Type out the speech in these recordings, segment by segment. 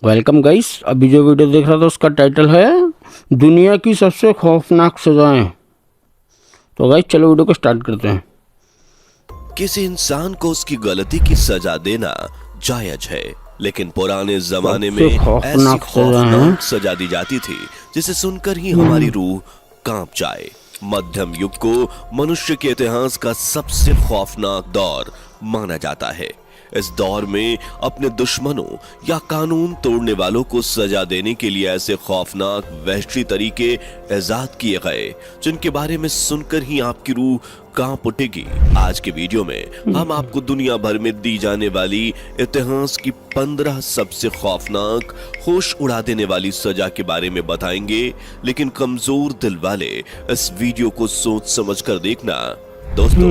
Welcome guys. अभी जो video देख रहा था उसका टाइटल है दुनिया की सबसे खौफनाक सजाएं। तो गाइस चलो वीडियो को स्टार्ट करते हैं। किसी इंसान को उसकी गलती की सजा देना जायज है, लेकिन पुराने जमाने में सबसे ऐसी खौफनाक सजा है खौफनाक सजा दी जाती थी जिसे सुनकर ही हमारी रूह कांप जाए। मध्यम युग को मनुष्य के इतिहास का सबसे खौफनाक दौर माना जाता है। इस दौर में अपने दुश्मनों या कानून तोड़ने वालों को सजा देने के लिए ऐसे खौफनाक वहशी तरीके इजाद किए गए जिनके बारे में सुनकर ही आपकी रूह कांप उठेगी। आज के वीडियो में हम आपको दुनिया भर में दी जाने वाली इतिहास की 15 सबसे खौफनाक, होश उड़ा देने वाली सजा के बारे में बताएंगे। लेकिन कमजोर दिल वाले इस वीडियो को सोच समझ कर देखना। दोस्तों,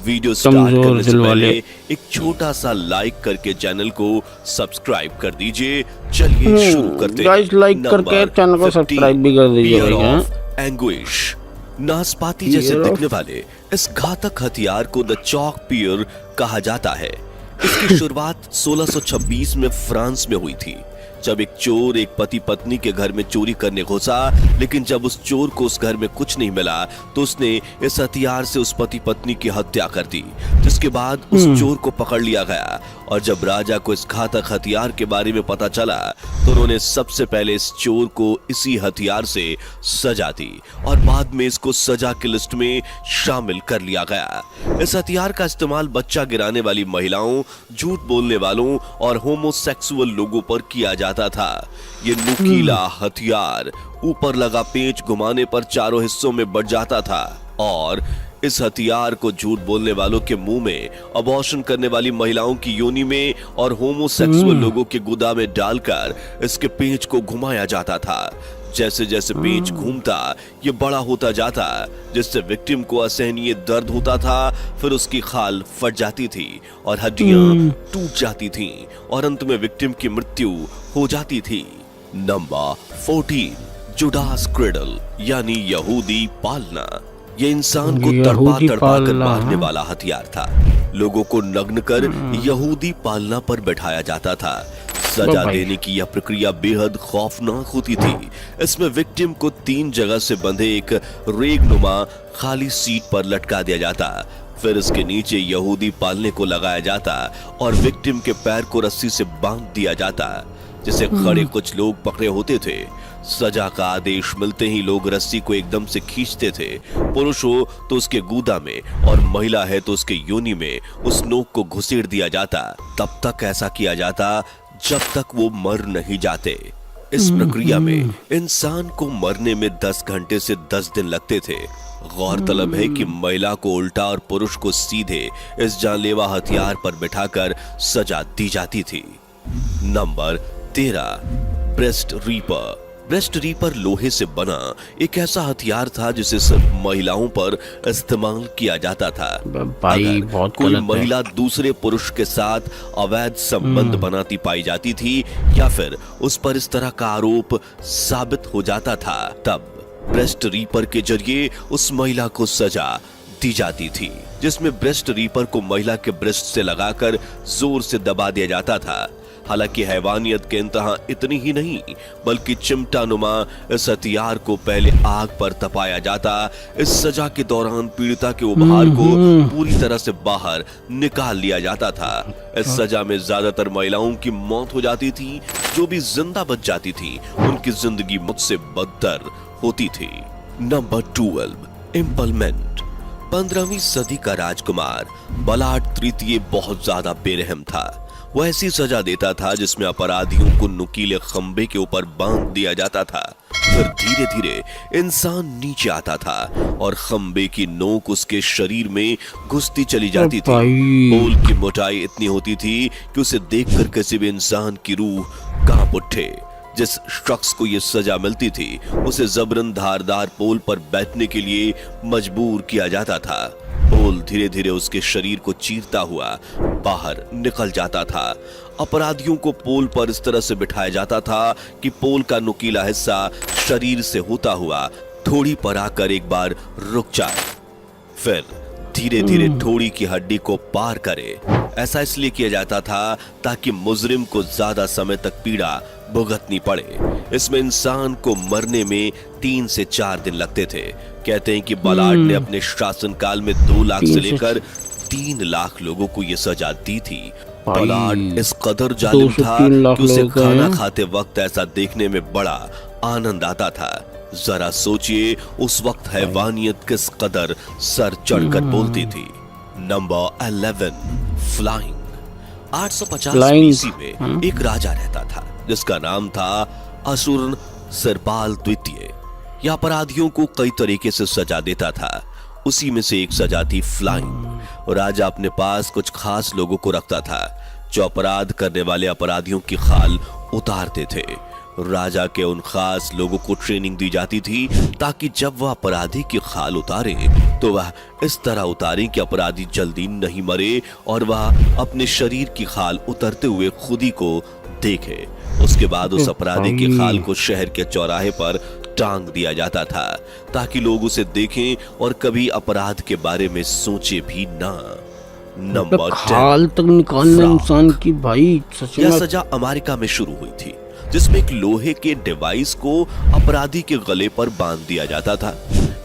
वीडियो स्टार्ट करने से पहले एक छोटा सा लाइक करके चैनल को सब्सक्राइब कर दीजिए। चलिए शुरू करते हैं। गाइस लाइक करके चैनल को सब्सक्राइब भी कर दीजिए। एंग्विश, नाशपाती जैसे दिखने वाले इस घातक हथियार को द चॉक पियर कहा जाता है। इसकी शुरुआत 1626 में फ्रांस में हुई थी, जब एक चोर एक पति पत्नी के घर में चोरी करने घुसा। लेकिन जब उस चोर को उस घर में कुछ नहीं मिला तो उसने इस हथियार से उस पति पत्नी की हत्या कर दी, जिसके बाद उस चोर को पकड़ लिया गया। और जब राजा को इस घातक हथियार के बारे में पता चला तो उन्होंने सबसे पहले इस चोर को इसी हथियार से सजा दी और बाद में इसको सजा की लिस्ट में शामिल कर लिया गया। इस हथियार का इस्तेमाल बच्चा गिराने वाली महिलाओं, झूठ बोलने वालों और होमोसेक्सुअल लोगों पर किया जाता था। ये नुकीला हथियार ऊपर लगा पेंच घुमाने पर चारों हिस्सों में बढ़ जाता था और इस हथियार को झूठ बोलने वालों के मुंह में, अबॉर्शन करने वाली महिलाओं की योनि में और होमोसेक्सुअल लोगों के गुदा में डालकर इसके पेंच को घुमाया जाता था। जैसे जैसे पेंच घूमता ये बड़ा होता जाता, जिससे विक्टिम को असहनीय दर्द होता था। फिर उसकी खाल फट जाती थी और हड्डियां टूट जाती थीं और अंत में विक्टिम की मृत्यु हो जाती थी। नंबर 14, जुडास क्रेडल यानी यहूदी पालना। ये इंसान को तड़पा तड़पा कर मारने वाला हथियार था। लोगों को नग्न कर यहूदी पालना पर बैठाया जाता था। सजा देने की यह प्रक्रिया बेहद खौफनाक होती थी। इसमें विक्टिम को 3 जगह से बंधे एक रेगनुमा खाली सीट पर लटका दिया जाता। फिर इसके नीचे यहूदी पालने को लगाया जाता और विक्टिम के पैर को रस्सी से बांध दिया जाता, जिसे खड़े कुछ लोग पकड़े होते थे। सजा का आदेश मिलते ही लोग रस्सी को एकदम से खींचते थे। पुरुष हो तो उसके गूदा में और महिला है तो उसके योनि में उस नोक को घुसेड़ दिया जाता। तब तक ऐसा किया जाता जब तक वो मर नहीं जाते। इस प्रक्रिया में इंसान को मरने में 10 घंटे से 10 दिन लगते थे। गौरतलब है कि महिला को उल्टा और पुरुष को सीधे इस जानलेवा हथियार पर बिठाकर सजा दी जाती थी। Number 13, breast reaper. Breast reaper लोहे से बना एक ऐसा हथियार था जिसे सिर्फ महिलाओं पर इस्तेमाल किया जाता था। अगर कोई महिला दूसरे पुरुष के साथ अवैध संबंध बनाती पाई जाती थी या फिर उस पर इस तरह का आरोप साबित हो जाता था, तब ब्रेस्ट रीपर के जरिए उस महिला को सजा दी जाती थी, जिसमें ब्रेस्ट रीपर को महिला के ब्रेस्ट से लगाकर जोर से दबा दिया जाता था। हालांकि हैवानियत के इंतहा इतनी ही नहीं, बल्कि चिमटानुमा इस हथियार को पहले आग पर तपाया जाता। इस सजा के दौरान पीड़िता के उभार को पूरी तरह से बाहर निकाल लिया जाता था। इस सजा में ज्यादातर महिलाओं की मौत हो जाती थी। जो भी जिंदा बच जाती थी उनकी जिंदगी मुझसे बदतर होती थी। नंबर 12, इम्पलमेंट। 15वीं सदी का राजकुमार बलाट तृतीय बहुत ज्यादा बेरहम था। वह ऐसी सजा देता था जिसमें अपराधियों को नुकीले खंबे के ऊपर बांध दिया जाता था। फिर धीरे धीरे इंसान नीचे आता था और खंबे की नोक उसके शरीर में घुसती चली जाती थी। पोल की मोटाई इतनी होती थी कि उसे देखकर किसी भी इंसान की रूह कांप उठे। जिस शख्स को यह सजा मिलती थी उसे जबरन धारदार पोल पर बैठने के लिए मजबूर किया जाता था। पोल धीरे धीरे उसके शरीर को चीरता हुआ बाहर निकल जाता था। अपराधियों को पोल पर इस तरह से बिठाया जाता था कि पोल का नुकीला हिस्सा शरीर से होता हुआ थोड़ी पर आकर एक बार रुक जाए, फिर धीरे धीरे ठोड़ी की हड्डी को पार करे। ऐसा इसलिए किया जाता था ताकि मुजरिम को ज्यादा समय तक पीड़ा भुगतनी पड़े। इसमें इंसान को मरने में 3 से 4 दिन लगते थे। कहते हैं कि बलाड ने अपने शासनकाल में 2 लाख से लेकर 3 लाख लोगों को यह सजा दी थी। बलाड इस कदर जालिम था कि उसे खाना खाते वक्त ऐसा देखने में बड़ा आनंद आता था। जरा सोचिए उस वक्त हैवानियत किस कदर सर चढ़कर बोलती थी। Number 11, flying. 850 बीसी में एक राजा रहता था जिसका नाम था असुर सिरपाल द्वितीय। यह अपराधियों को कई तरीके से सजा देता था। उसी में से एक सजा थी फ्लाइंग। राजा अपने पास कुछ खास लोगों को रखता था जो अपराध करने वाले अपराधियों की खाल उतारते थे। राजा के उन खास लोगों को ट्रेनिंग दी जाती थी ताकि जब वह अपराधी की खाल उतारे तो वह इस तरह उतारे कि अपराधी जल्दी नहीं मरे और वह अपने शरीर की खाल उतरते हुए खुद ही को देखे। उसके बाद उस अपराधी की खाल को शहर के चौराहे पर टांग दिया जाता था ताकि लोग उसे देखें और कभी अपराध के बारे में सोचे भी ना। नंबर 10, खाल तक निकालना इंसान की भाई सच में। यह सजा अमेरिका में शुरू हुई थी जिसमें एक लोहे के डिवाइस को अपराधी के गले पर बांध दिया जाता था।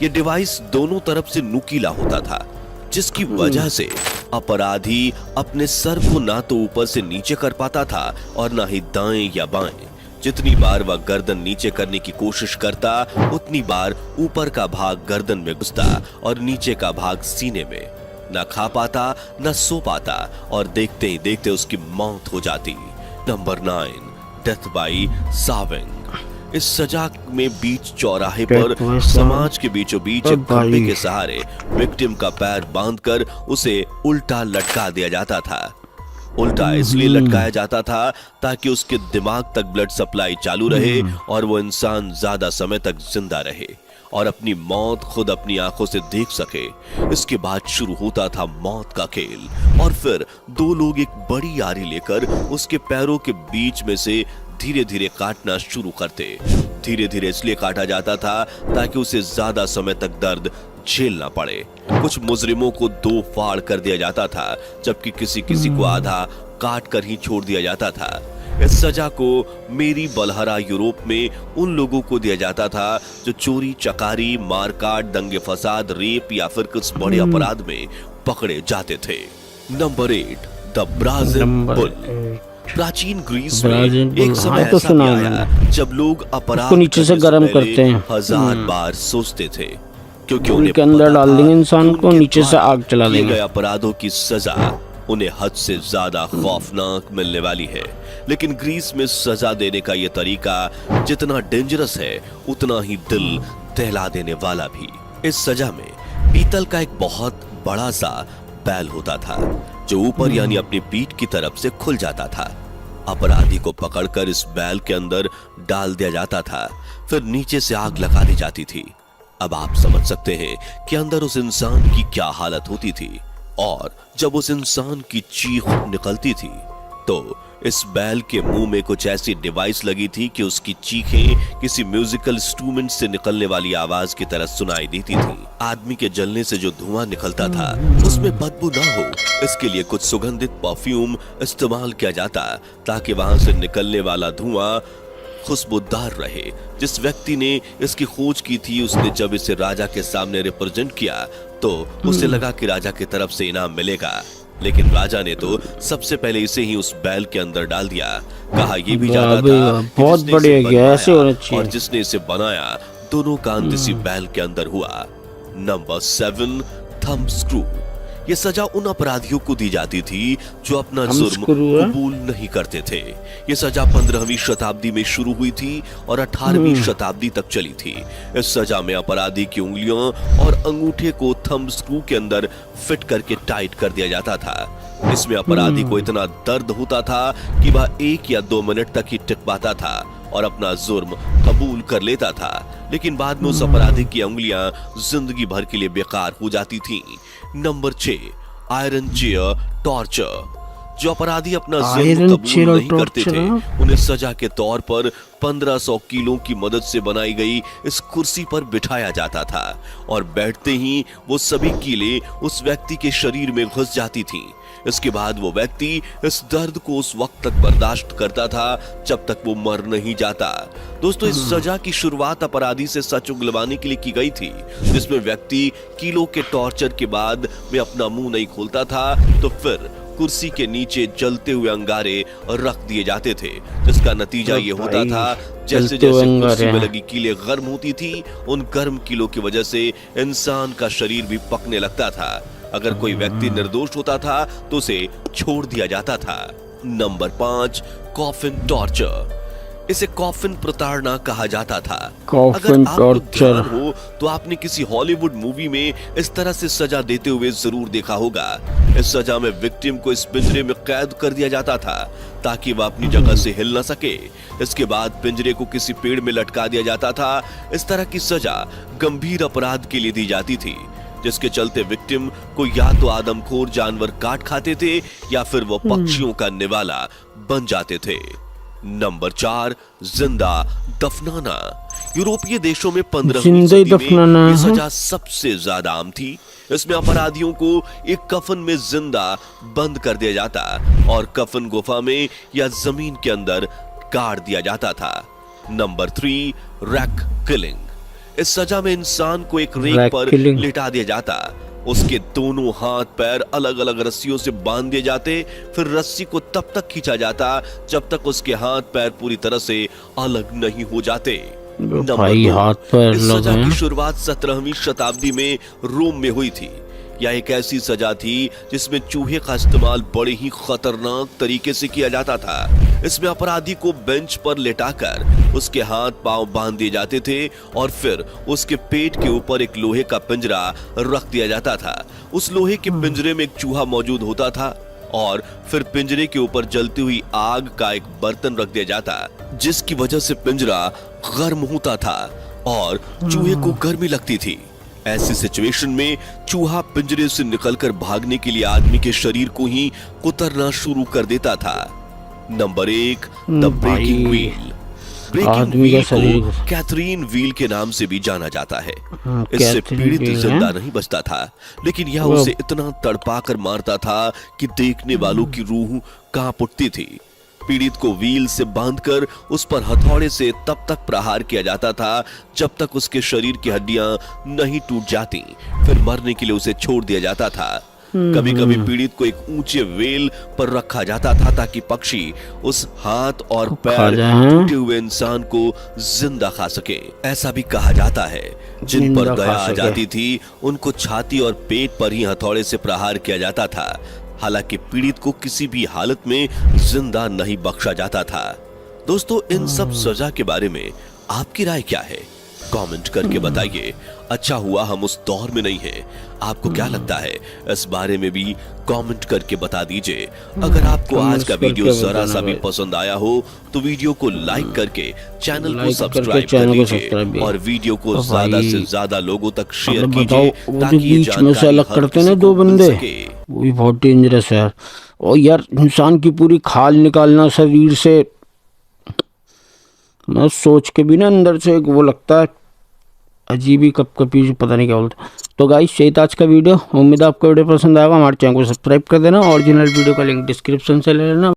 यह डिवाइस दोनों तरफ से नुकीला होता था जिसकी वजह से अपराधी अपने सर को ना तो ऊपर से नीचे कर पाता था और ना ही दाएं या बाएं। जितनी बार वह गर्दन नीचे करने की कोशिश करता उतनी बार ऊपर का भाग गर्दन में घुसता और नीचे का भाग सीने में। ना खा पाता न सो पाता और देखते ही देखते उसकी मौत हो जाती। Number 9, death by sawing. इस सजा में बीच चौराहे पर समाज के बीचों बीच एक खंभे के सहारे विक्टिम का पैर बांधकर उसे उल्टा लटका दिया जाता था। उल्टा इसलिए लटकाया जाता था ताकि उसके दिमाग तक ब्लड सप्लाई चालू रहे और वो इंसान ज्यादा समय तक जिंदा रहे और अपनी मौत खुद अपनी आंखों से देख सके। इसके बाद शुरू होता था मौत का खेल और फिर 2 लोग एक बड़ी आरी लेकर उसके पैरों के बीच में से धीरे धीरे काटना शुरू करते। धीरे धीरे इसलिए काटा जाता था ताकि उसे ज्यादा समय तक दर्द झेलना पड़े। कुछ मुजरिमों को 2 फाड़ कर दिया जाता था जबकि किसी को आधा काट कर ही छोड़ दिया जाता था। इस सजा को मेरी बलहरा यूरोप में उन लोगों को दिया जाता था जो चोरी चकारी मारकाट दंगे फसाद रेप या फिर कुछ बड़े अपराध में पकड़े जाते थे। Number 8, the Brazil bull. प्राचीन ग्रीस में एक समय ऐसा भी आया जब लोग अपराध नीचे से गर्म करते हैं 1000 बार सोचते थे क्योंकि उनके अंदर डाल देंगे इंसान को, नीचे से आग चला देंगे। अपराधों की सजा उन्हें हद से ज्यादा खौफनाक मिलने वाली है। लेकिन ग्रीस में सजा देने का यह तरीका जितना डेंजरस है उतना ही दिल दहला देने वाला भी। इस सजा में पीतल का एक बहुत बड़ा सा बैल होता था जो ऊपर यानी अपनी पीठ की तरफ से खुल जाता था। अपराधी को पकड़कर इस बैल के अंदर डाल दिया जाता था, फिर नीचे से आग लगा दी जाती थी। अब आप समझ सकते हैं कि अंदर उस इंसान की क्या हालत होती थी। और जब उस इंसान की चीख निकलती थी तो इस बैल के मुंह में कुछ ऐसी डिवाइस लगी थी कि उसकी चीखें किसी म्यूजिकल इंस्ट्रूमेंट से निकलने वाली आवाज की तरह सुनाई देती थी। आदमी के जलने से जो धुआं निकलता था उसमें बदबू ना हो इसके लिए कुछ सुगंधित परफ्यूम इस्तेमाल किया जाता ताकि वहां से निकलने वाला धुआं खुशबूदार रहे। जिस व्यक्ति ने इसकी खोज की थी उसने जब इसे राजा के सामने रिप्रेजेंट किया तो उसे लगा कि राजा की तरफ से इनाम मिलेगा, लेकिन राजा ने तो सबसे पहले इसे ही उस बैल के अंदर डाल दिया। कहा यह भी जाता था बहुत बढ़िया ऐसे होना चाहिए और जिसने इसे बनाया दोनों का अंत इसी बैल के अंदर हुआ। Number 7, thumb screw. यह सजा उन अपराधियों को दी जाती थी जो अपना जुर्म कबूल नहीं करते थे। यह सजा 15वीं शताब्दी में शुरू हुई थी और 18वीं शताब्दी तक चली थी। इस सजा में अपराधी की उंगलियों और अंगूठे को थंब स्क्रू के अंदर फिट करके टाइट कर दिया जाता था। इसमें अपराधी को इतना दर्द होता था कि वह 1 या 2 मिनट तक ही टिक पाता था और अपना जुर्म कबूल कर लेता था, लेकिन बाद में उस अपराधी की उंगलियां जिंदगी भर के लिए बेकार हो जाती थीं। Number 6, iron chair torture. जो अपराधी अपना आयरन जुर्म कबूल चेरा नहीं करते थे, टॉर्चर। उन्हें सजा के तौर पर 1500 किलो की मदद से बनाई गई इस कुर्सी पर बिठाया जाता था और बैठते ही वो सभी कीलें उस व्यक्ति के शरीर में घुस जाती थीं। इसके बाद वो व्यक्ति इस दर्द को उस वक्त तक बर्दाश्त करता था जब तक वो मर नहीं जाता। दोस्तों, इस सजा की शुरुआत अपराधी से सच उगलवाने के लिए की गई थी, जिसमें व्यक्ति किलो के टॉर्चर के बाद में अपना मुंह नहीं खोलता था तो फिर कुर्सी के नीचे जलते हुए अंगारे रख दिए जाते थे, जिसका नतीजा ये होता था जैसे जैसे कुर्सी में लगी कीलें गर्म होती थी, उन गर्म कीलों की वजह से इंसान का शरीर भी पकने लगता था। अगर कोई व्यक्ति निर्दोष होता था तो उसे छोड़ दिया जाता था। Number 5, coffin torture. इसे कॉफिन प्रताड़ना कहा जाता था। कॉफिन अगर आपको टॉर्चर ध्यान हो तो आपने किसी हॉलीवुड मूवी में इस तरह से सजा देते हुए जरूर देखा होगा। इस सजा में विक्टिम को इस पिंजरे में कैद कर दिया जाता था ताकि वह अपनी जगह से हिल न सके। इसके बाद पिंजरे को किसी पेड़ में लटका दिया जाता था। इस तरह की सजा गंभीर अपराध के लिए दी जाती थी, जिसके चलते विक्टिम को या तो आदमखोर जानवर काट खाते थे या फिर वो पक्षियों का निवाला बन जाते थे। नंबर 4, जिंदा दफनाना। यूरोपीय देशों में 15वीं सदी में ये सजा सबसे ज्यादा आम थी। इसमें अपराधियों को एक कफन में जिंदा बंद कर दिया जाता और कफन गुफा में या जमीन के अंदर गाड़ दिया जाता था। Number 3, rack killing. इस सजा में इंसान को एक रेक पर लिटा दिया जाता, उसके दोनों हाथ पैर अलग अलग रस्सियों से बांध दिए जाते, फिर रस्सी को तब तक खींचा जाता जब तक उसके हाथ पैर पूरी तरह से अलग नहीं हो जाते। नंबर 2, इस सजा की शुरुआत 17वीं शताब्दी में रोम में हुई थी। यह एक ऐसी सजा थी जिसमें चूहे का इस्तेमाल बड़े ही खतरनाक तरीके से किया जाता था। इसमें अपराधी को बेंच पर लेटाकर उसके हाथ पांव बांध दिए जाते थे और फिर उसके पेट के ऊपर एक लोहे का पिंजरा रख दिया जाता था। उस लोहे के पिंजरे में एक चूहा मौजूद होता था और फिर पिंजरे के ऊपर जलती हुई आग का एक बर्तन रख दिया जाता, जिसकी वजह से पिंजरा गर्म होता था और चूहे को गर्मी लगती थी। ऐसी सिचुएशन में चूहा पिंजरे से निकलकर भागने के लिए आदमी के शरीर को ही कुतरना शुरू कर देता था। Number 1, the breaking wheel. Breaking wheel को कैथरीन व्हील के नाम से भी जाना जाता है। इससे पीड़ित जिंदा नहीं बचता था, लेकिन यह उसे इतना तड़पाकर मारता था कि देखने वालों की रूह कांप उठती थी। पीड़ित को व्हील से बांधकर उस पर हथौड़े से तब तक प्रहार किया जाता था जब तक उसके शरीर की हड्डियां नहीं टूट जाती, फिर मरने के लिए उसे छोड़ दिया जाता था। कभी कभी पीड़ित को एक ऊंचे वेल पर रखा जाता था ताकि पक्षी उस हाथ और पैर टूटे हुए इंसान को जिंदा खा सके। ऐसा भी कहा जाता है जिन पर दया आ जाती थी उनको छाती और पेट पर ही हथौड़े से प्रहार किया जाता था। हालांकि पीड़ित को किसी भी हालत में जिंदा नहीं बख्शा जाता था। दोस्तों, इन सब सजा के बारे में आपकी राय क्या है? कमेंट करके बताइए। अच्छा हुआ हम उस दौर में नहीं हैं। आपको क्या लगता है इस बारे में भी कमेंट करके बता दीजिए। अगर आपको आज का वीडियो जरा सा भी पसंद आया हो तो वीडियो को लाइक करके चैनल को सब्सक्राइब कर लीजिए और वीडियो को ज्यादा से ज्यादा लोगों तक शेयर कीजिए ताकि ये जानकारी अलग करते ना दो बंदे, वो भी बहुत डेंजरस है। और यार, इंसान की पूरी खाल निकालना शरीर से, मैं सोच के भी ना अंदर से वो लगता है अजीब ही कभी पता नहीं क्या बोलता। तो गाइस, यही था आज का वीडियो। उम्मीद है आपको वीडियो पसंद आएगा। हमारे चैनल को सब्सक्राइब कर देना। ओरिजिनल वीडियो का लिंक डिस्क्रिप्शन से ले लेना।